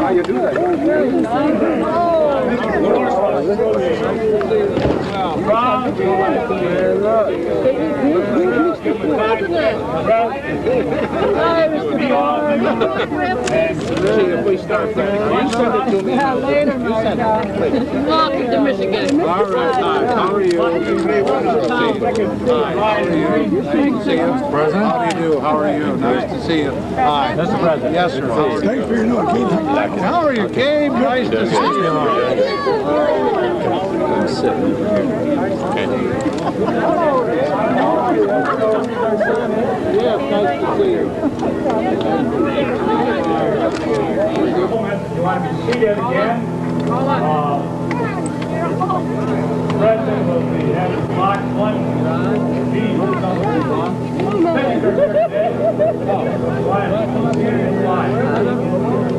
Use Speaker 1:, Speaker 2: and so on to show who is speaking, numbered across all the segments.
Speaker 1: how you do that. If we start that, you send it to me.
Speaker 2: Later,
Speaker 1: you send it.
Speaker 2: Welcome to Michigan.
Speaker 1: All right, hi. How are you? Hi. How are you? Nice to see you. President. How do you do? How are you? Nice to see you. Hi. Mr. President. Yes, sir.
Speaker 3: Thanks for your note, Gabe.
Speaker 1: How are you, Gabe? Nice to see you.
Speaker 4: I'm sitting.
Speaker 1: Yes, nice to see you.
Speaker 5: You want to be seated again? President will be having Block 1 meeting with somebody.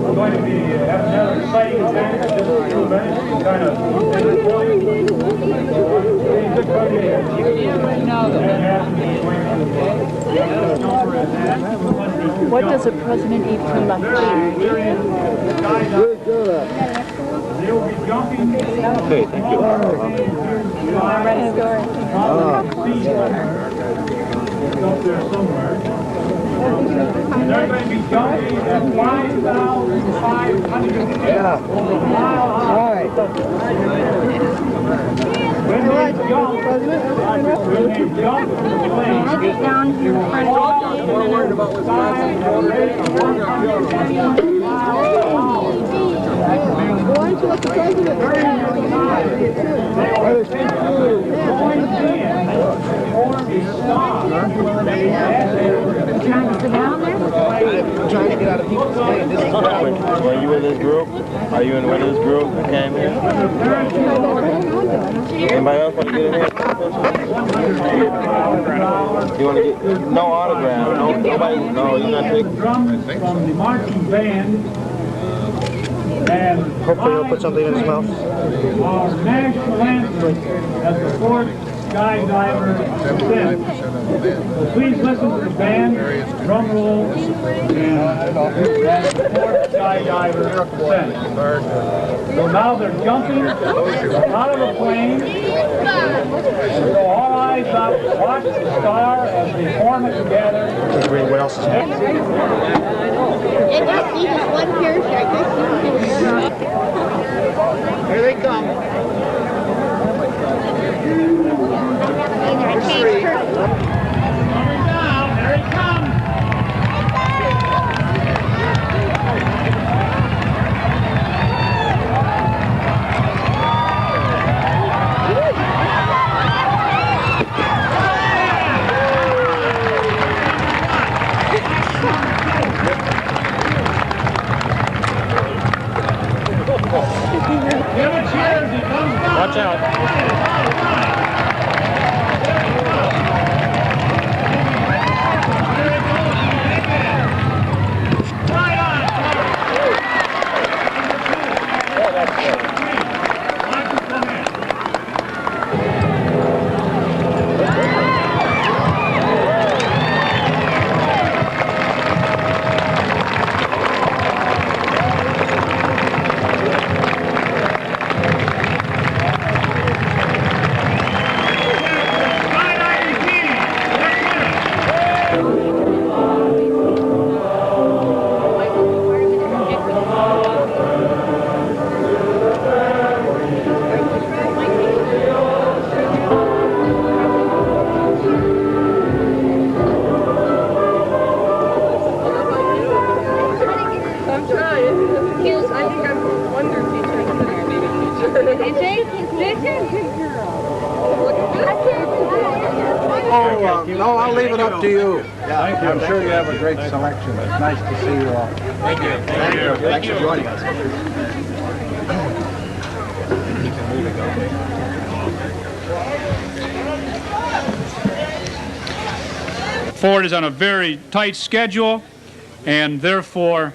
Speaker 5: We're going to be having another exciting event in just a few minutes. Kind of
Speaker 6: What does a president eat for lunch?
Speaker 5: They'll be jumping.
Speaker 4: Okay, thank you.
Speaker 5: Up there somewhere. And they're going to be jumping at 5,500 feet.
Speaker 3: Yeah. All right.
Speaker 5: When they jump, the plane,
Speaker 6: Down here in front of
Speaker 5: we're worried about what's
Speaker 3: Why don't you let the president?
Speaker 6: trying to sit down there?
Speaker 3: I'm trying to get out of people's way. This is
Speaker 4: Were you in this group? Are you in one of this group that came here? Anybody else want to get in here? You want to get no autograph? No, nobody. No, you're not taking.
Speaker 5: From the marching band. And
Speaker 3: Hopefully he'll put something in his mouth.
Speaker 5: our national anthem as the fourth skydiver ascent. So please listen to the band, drum roll, and the fourth skydiver ascent. So now they're jumping out of the plane. So all eyes up, watch the star as they form it together.
Speaker 3: Can't read what else is happening.
Speaker 6: If I see this one parachute, I guess
Speaker 3: Here they come.
Speaker 5: Coming down, there he comes. Give a cheer as he comes down.
Speaker 4: Watch out.
Speaker 1: No, I'll leave it up to you. I'm sure you have a great selection. It's nice to see you all.
Speaker 3: Thank you. Thank you. Thanks for joining us.
Speaker 5: Ford is on a very tight schedule, and therefore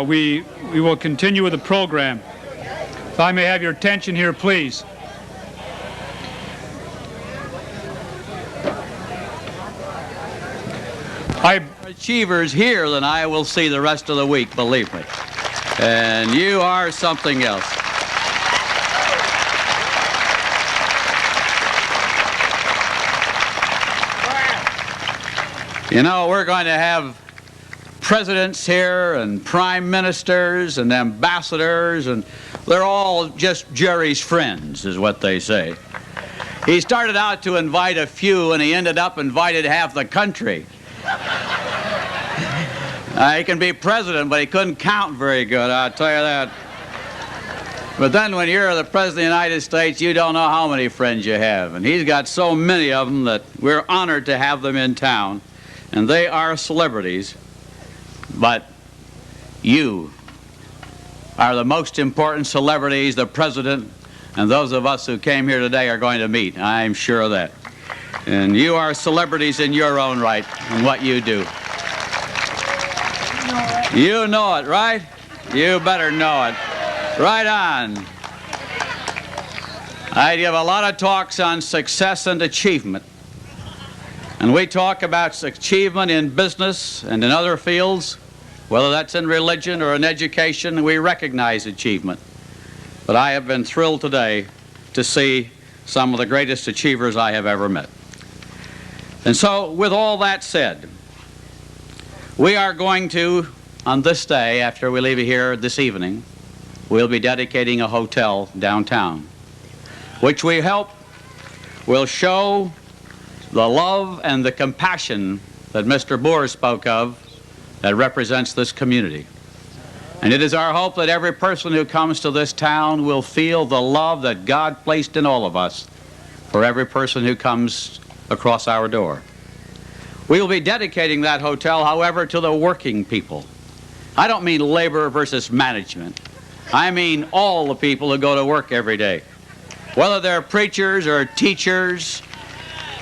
Speaker 5: we will continue with the program. If I may have your attention here, please.
Speaker 7: Achievers here than I will see the rest of the week, believe me. And you are something else. You know, we're going to have presidents here and prime ministers and ambassadors, and they're all just Jerry's friends, is what they say. He started out to invite a few, and he ended up invited half the country. He can be president, but he couldn't count very good, I'll tell you that. But then when you're the President of the United States, you don't know how many friends you have. And he's got so many of them that we're honored to have them in town. And they are celebrities. But you are the most important celebrities the President and those of us who came here today are going to meet. I'm sure of that. And you are celebrities in your own right in what you do. You know it, right? You better know it. Right on. I give a lot of talks on success and achievement. And we talk about achievement in business and in other fields, whether that's in religion or in education, we recognize achievement. But I have been thrilled today to see some of the greatest achievers I have ever met. And so, with all that said, we are going to, on this day, after we leave here this evening, we'll be dedicating a hotel downtown, which we hope will show the love and the compassion that Mr. Moore spoke of that represents this community. And it is our hope that every person who comes to this town will feel the love that God placed in all of us for every person who comes across our door. We will be dedicating that hotel, however, to the working people. I don't mean labor versus management. I mean all the people who go to work every day, whether they're preachers or teachers,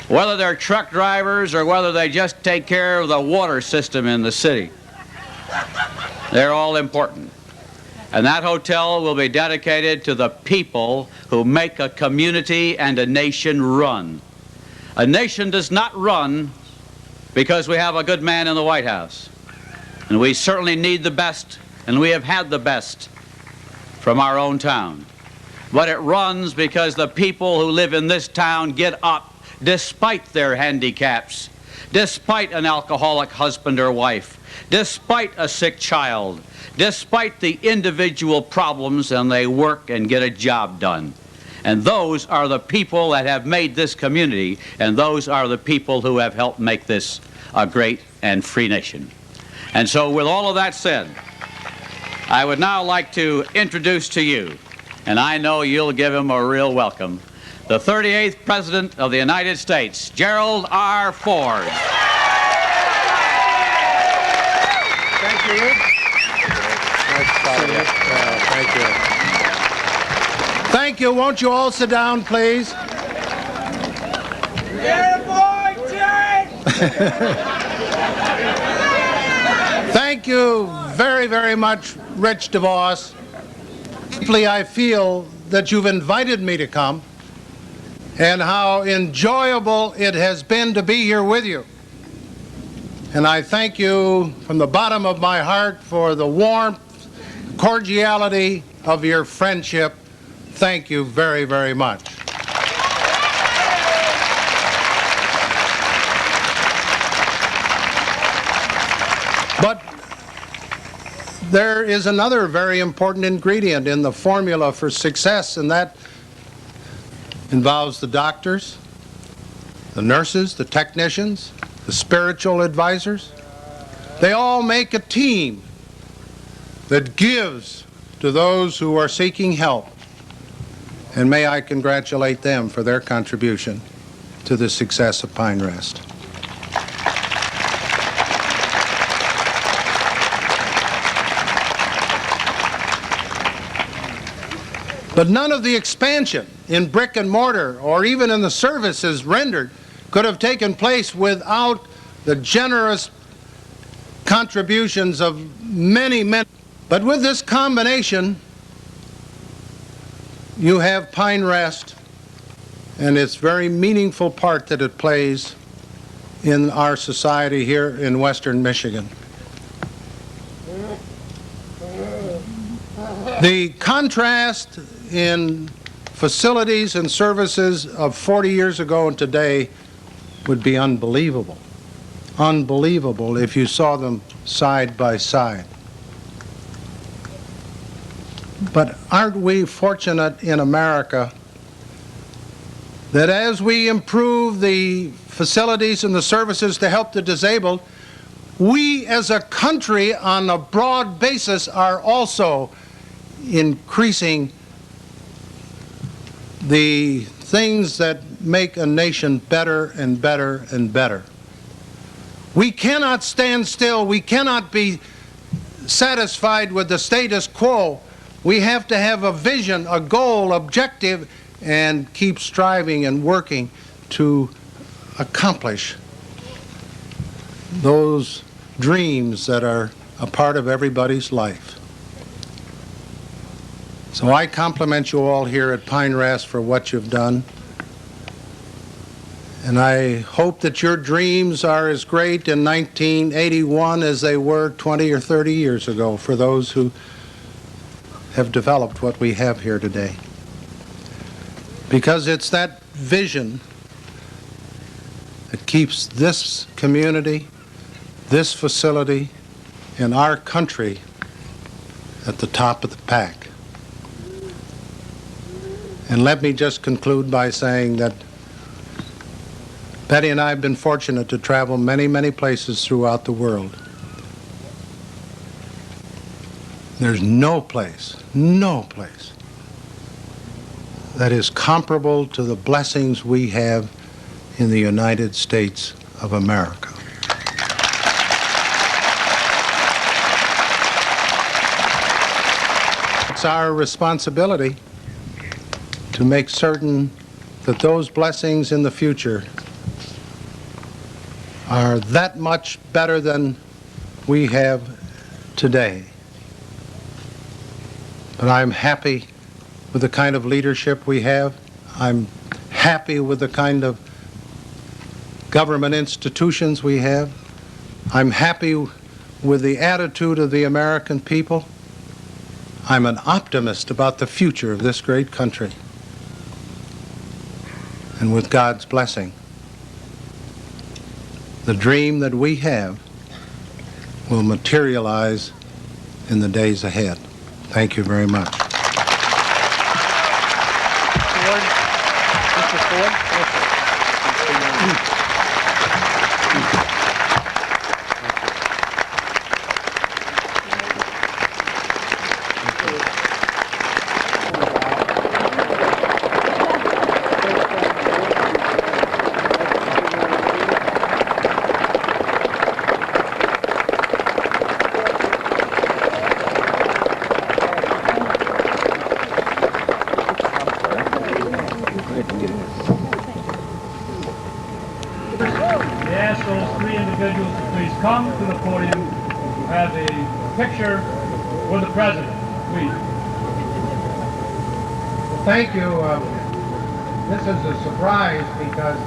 Speaker 7: whether they're truck drivers or whether they just take care of the water system in the city. They're all important. And that hotel will be dedicated to the people who make a community and a nation run. A nation does not run because we have a good man in the White House. And we certainly need the best, and we have had the best from our own town. But it runs because the people who live in this town get up despite their handicaps, despite an alcoholic husband or wife, despite a sick child, despite the individual problems, and they work and get a job done. And those are the people that have made this community, and those are the people who have helped make this a great and free nation. And so with all of that said, I would now like to introduce to you, and I know you'll give him a real welcome, the 38th President of the United States, Gerald R. Ford.
Speaker 1: Thank you. Thank you. Thank you. Won't you all sit down, please? Thank you very, very much, Rich DeVos. Deeply, I feel that you've invited me to come and how enjoyable it has been to be here with you. And I thank you from the bottom of my heart for the warmth, cordiality of your friendship. Thank you very, very much. But there is another very important ingredient in the formula for success, and that involves the doctors, the nurses, the technicians, the spiritual advisors. They all make a team that gives to those who are seeking help. And may I congratulate them for their contribution to the success of Pine Rest. But none of the expansion in brick and mortar or even in the services rendered could have taken place without the generous contributions of many, many. But with this combination, you have Pine Rest and its very meaningful part that it plays in our society here in Western Michigan. The contrast in facilities and services of 40 years ago and today would be unbelievable. Unbelievable if you saw them side by side. But aren't we fortunate in America that as we improve the facilities and the services to help the disabled, we as a country on a broad basis are also increasing the things that make a nation better and better and better. We cannot stand still. We cannot be satisfied with the status quo. We have to have a vision, a goal, objective, and keep striving and working to accomplish those dreams that are a part of everybody's life. So I compliment you all here at Pine Rast for what you've done. And I hope that your dreams are as great in 1981 as they were 20 or 30 years ago for those who have developed what we have here today. Because it's that vision that keeps this community, this facility, and our country at the top of the pack. And let me just conclude by saying that Betty and I have been fortunate to travel many, many places throughout the world. There's no place that is comparable to the blessings we have in the United States of America. It's our responsibility to make certain that those blessings in the future are that much better than we have today. But I'm happy with the kind of leadership we have. I'm happy with the kind of government institutions we have. I'm happy with the attitude of the American people. I'm an optimist about the future of this great country. And with God's blessing, the dream that we have will materialize in the days ahead. Thank you very much.
Speaker 5: Come to the podium to have a picture with the president, please.
Speaker 1: Thank you. This is a surprise because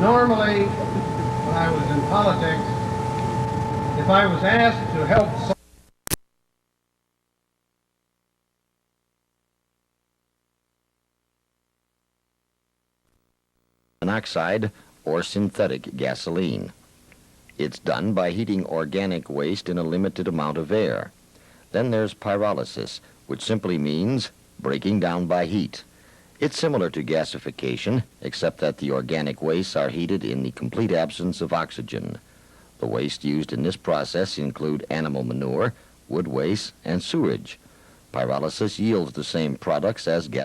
Speaker 1: normally when I was in politics, if I was asked to help
Speaker 8: monoxide or synthetic gasoline. It's done by heating organic waste in a limited amount of air. Then there's pyrolysis, which simply means breaking down by heat. It's similar to gasification, except that the organic wastes are heated in the complete absence of oxygen. The waste used in this process include animal manure, wood waste, and sewage. Pyrolysis yields the same products as gas.